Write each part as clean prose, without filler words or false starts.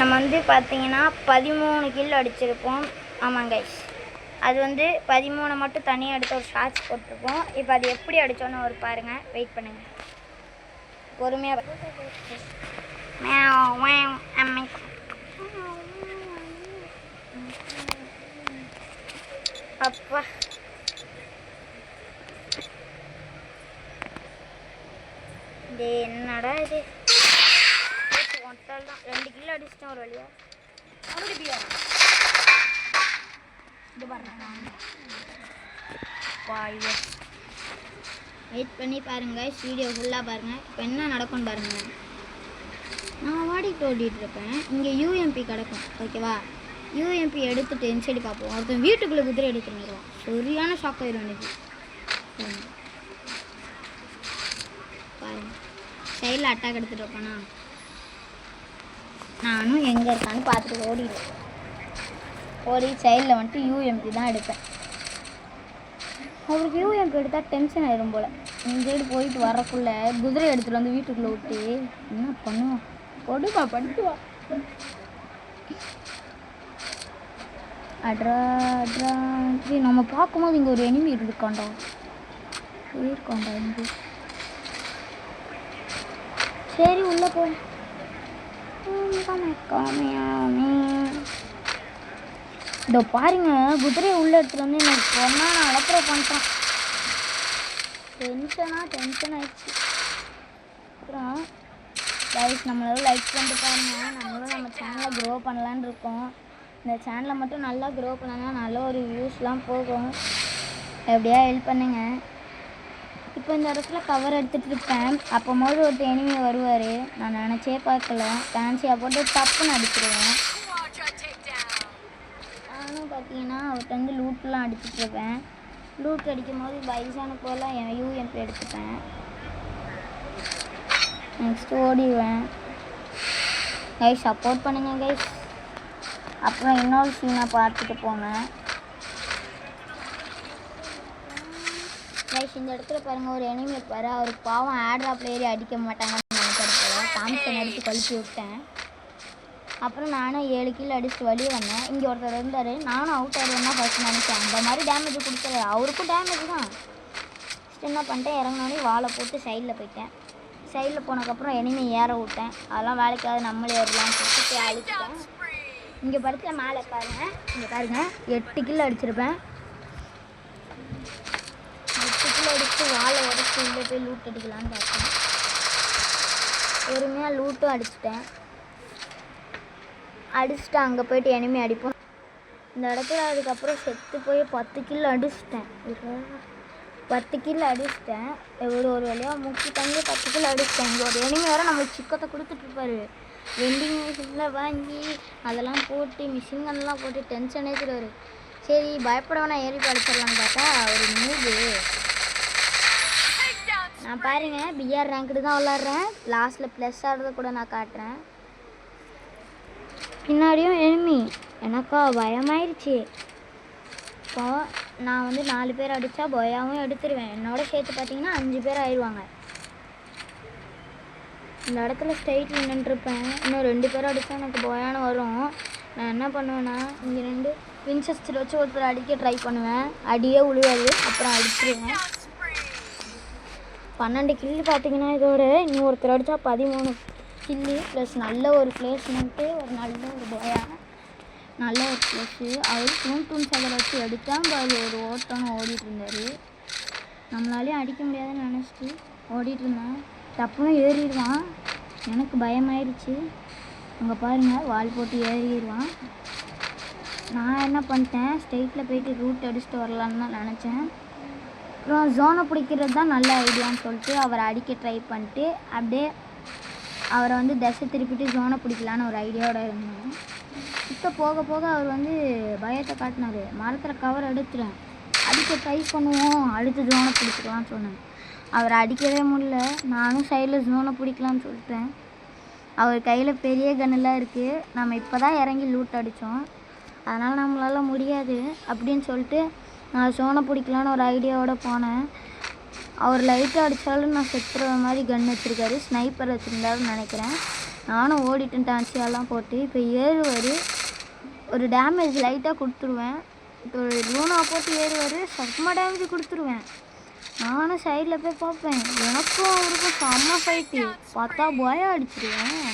நம்ம வந்து பார்த்தீங்கன்னா 13 கில் அடிச்சிருப்போம். ஆமாம் கைஸ், அது வந்து 13 மட்டும் தனியாக எடுத்து ஒரு ஷார்ட்ஸ் போட்டிருப்போம். இப்போ அது எப்படி அடித்தோன்னு ஒரு பாருங்கள், வெயிட் பண்ணுங்கள், பொறுமையாக. அப்பா இது என்னடா இது, ஒட்டால் தான் 2 கிலோ அடிச்சிட்டேன் ஒரு வழியா. இது பாருங்க, வெயிட் பண்ணி பாருங்க, வீடியோ ஃபுல்லாக பாருங்கள். இப்போ என்ன நடக்கும்னு பாருங்கள். நான் ஓடிட்டு இருப்பேன், இங்கே யூஎம்பி கிடக்கும், ஓகேவா? யூஎம்பி எடுத்துகிட்டு இன்சைடு பார்ப்போம். ஒருத்தன் வீட்டுக்குள்ளே குதிரை எடுத்துருவோம், சரியான ஷாக் ஆயிடும் எனக்கு. பாருங்கள், சைடில் அட்டாக் எடுத்துகிட்டு இருப்பேனா, நானும் எங்கே இருக்கான்னு பார்த்துட்டு ஓடி சைடில் வந்துட்டு யூஎம்பி தான் எடுப்பேன். அவருக்கு யூஎம்பி எடுத்தால் டென்ஷன் ஆயிடும் போல். இங்கேடு போயிட்டு வரக்குள்ளே குதிரை எடுத்துகிட்டு வந்து வீட்டுக்குள்ளே விட்டு என்ன பண்ணுவான், கொடுப்பா பண்ணிட்டுவா. அட்ரா அட்ரா நம்ம பார்க்கும்போது இங்கே ஒரு எனிமி இருக்காண்டா இங்கே. சரி உள்ளே போ. இதோ பாருங்க, குதிரையை உள்ளே எடுத்துகிட்டு வந்து எனக்கு சொன்னால் நான் அலப்புற பண்ணிட்டேன். டென்ஷன் ஆயிடுச்சு. அப்புறம் கைஸ், நம்மளால லைக் பண்ணிட்டு பாருங்க, நம்மளும் நம்ம சேனலை க்ரோ பண்ணலான்னு இருக்கோம். இந்த சேனலை மட்டும் நல்லா க்ரோ பண்ணனா நல்ல ஒரு வியூஸ்லாம் போகும். எப்படியா ஹெல்ப் பண்ணுங்க. இப்போ இந்த இடத்துல கவர் எடுத்துகிட்டு இருப்பேன், அப்போது ஒரு எனிமி வருவார். நான் நினச்சே பார்க்கல, ஃபேன்சியாக போட்டு தப்புன்னு அடிச்சிருவேன். நானும் பார்த்தீங்கன்னா அவர்கிட்ட வந்து லூட்லாம் அடிச்சுட்ருப்பேன். லூட் அடிக்கும் போது பைசானு போல் என் யூஎம்பி எடுத்துப்பேன். நெக்ஸ்ட்டு ஓடிடுவேன். கைஸ் சப்போர்ட் பண்ணுங்கள் கைஸ். அப்புறம் இன்னொரு சீனை பார்த்துட்டு போங்க கைஸ். இந்த இடத்துல பாருங்கள், ஒரு எனிமி இருப்பார். அவருக்கு பாவம் ஆட்ராப்பில் ஏறி அடிக்க மாட்டாங்கன்னு நினைக்கிறப்ப தாம்சன் அடித்து கழிச்சு விட்டேன். அப்புறம் நானும் 7 கிலோ அடிச்சுட்டு வெளியே வந்தேன். இங்கே ஒருத்தர் இருந்தார், நானும் அவுட் ஆயிடுவேன் தான் ஃபஸ்ட் நினச்சேன். அந்த மாதிரி டேமேஜ் கொடுத்தது, அவருக்கும் டேமேஜ் தான். ஃபஸ்ட் என்ன பண்ணிட்டேன், இறங்கினோடனே வாழை போட்டு சைடில் போயிட்டேன். சைடில் போனதுக்கப்புறம் எனிமி ஏற விட்டேன். அதெல்லாம் வேலைக்காவது நம்மளே ஏறலான்னு சொல்லிட்டு அழிச்சிட்டேன். இங்கே படுத்த மேலே பாருங்கள், இங்கே பாருங்கள், 8 கிலோ அடிச்சிருப்பேன். 8 கிலோ அடித்து வாழை உடச்சி உள்ளே போய் லூட் அடிக்கலான்னு பார்த்தேன். பொறுமையாக லூட்டும் அடிச்சிட்டேன். அடிச்சுட்டு அங்கே போய்ட்டு எனிமி அடிப்போம். இந்த இடத்துல அதுக்கப்புறம் செத்து போய் 10 கிலோ அடிச்சிட்டேன். 10 கிலோ அடிச்சிட்டேன். ஒரு வழியாக முக்கி தங்கி 10 கிலோ அடிச்சிட்டேன். இங்கே ஒரு எனிமி வேறு நம்மளுக்கு சிக்கத்தை கொடுத்துட்ருப்பாரு. வெண்டிங் மிஷினில் வாங்கி அதெல்லாம் போட்டு மிஷின் கன்லாம் போட்டு டென்ஷன் ஏற்றிடுவார். சரி பயப்படவனா ஏறி படிச்சிடலான்னு பார்த்தா ஒரு மூவு. நான் பாருங்கள், பிஆர் ரேங்க்டு தான் விளாட்றேன். லாஸ்ட்டில் ப்ளஸ் ஆடுறத கூட நான் காட்டுறேன். பின்னாடியும் எனிமி, எனக்கா பயமாயிருச்சு. இப்போ நான் வந்து 4 பேர் அடித்தா பொயாவும் எடுத்துருவேன். என்னோட சேர்த்து பார்த்தீங்கன்னா 5 பேர் ஆயிடுவாங்க. இந்த இடத்துல ஸ்ட்ரைட்டில் நின்றுருப்பேன். இன்னும் 2 பேர் அடித்தா எனக்கு பொயானு வரும். நான் என்ன பண்ணுவேன்னா, இங்கே 2 வின்செஸ்டர் வச்சு ஒருத்தர் அடிக்க ட்ரை பண்ணுவேன். அடியே உழுவாது, அப்புறம் அடிச்சிருவேன். 12 கில்லு பார்த்தீங்கன்னா இதோட இன்னும் ஒருத்தர் அடித்தா 13 கில்லு ப்ளஸ் நல்ல ஒரு பிளேஸ்மெண்ட்டு, ஒரு நல்ல ஒரு பொயா, நல்ல ஒரு ப்ளஸ்ஸு. அவர் டூன் சகரை வச்சு எடுத்தால் அது ஒரு ஓட்டம்னு ஓடிட்டு இருந்தார். நம்மளாலேயும் அடிக்க முடியாதுன்னு நினச்சிட்டு ஓடிட்டு இருந்தேன். தப்புன்னு ஏறிடுவான். எனக்கு பயமாயிருச்சு. அங்கே பாருங்கள், வால் போட்டு ஏறிடுவான். நான் என்ன பண்ணிட்டேன், ஸ்ட்ரெயிட்டில் போயிட்டு ரூட் அடிச்சுட்டு வரலான்னு தான் நினச்சேன். அப்புறம் ஜோனை பிடிக்கிறது தான் நல்ல ஐடியான்னு சொல்லிட்டு அவரை அடிக்க ட்ரை பண்ணிட்டு அப்படியே அவரை வந்து திசை திருப்பிட்டு ஜோனை பிடிக்கலான்னு ஒரு ஐடியாவோட இருந்தேன். இப்போ போக போக அவர் வந்து பயத்தை காட்டினார். மரத்தில் கவர் எடுத்துட்டேன், அடிக்க ட்ரை பண்ணுவோம், அடுத்து ஜோனை பிடிச்சிக்கலான்னு சொன்னேன். அவர் அடிக்கவே முடியல. நானும் சைடில் ஜோனை பிடிக்கலான்னு சொல்லிட்டேன். அவர் கையில் பெரிய கன்னெல்லாம் இருக்குது. நம்ம இப்போ தான் இறங்கி லூட் அடித்தோம், அதனால் நம்மளால் முடியாது அப்படின்னு சொல்லிட்டு நான் ஜோனை பிடிக்கலான்னு ஒரு ஐடியாவோடு போனேன். அவர் லைட்டாக அடித்தாலும் நான் செத்துற மாதிரி கன் வச்சுருக்காரு. ஸ்னைப்பர் வச்சுருந்தாருன்னு நினைக்கிறேன். நானும் ஓடிட்டேன் டான்ஸியெல்லாம் போட்டு. இப்போ ஏறுவார், ஒரு டேமேஜ் லைட்டாக கொடுத்துருவேன். இப்போ லூனா போட்டு ஏறுவார், செம்ம டேமேஜ் கொடுத்துருவேன். நானும் சைடில் போய் பார்ப்பேன், எனக்கும் அவருக்கும் செம்ம ஃபைட்டு. பார்த்தா பாயா அடிச்சிடுவேன்.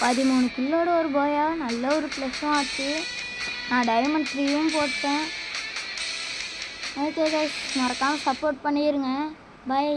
13 கில்லோட ஒரு பாயா, நல்ல ஒரு ப்ளஸும் ஆச்சு. நான் டைமண்ட் 3யும் போட்டேன். ஓகே கைஸ், மறக்காமல் சப்போர்ட் பண்ணிடுங்க. பை.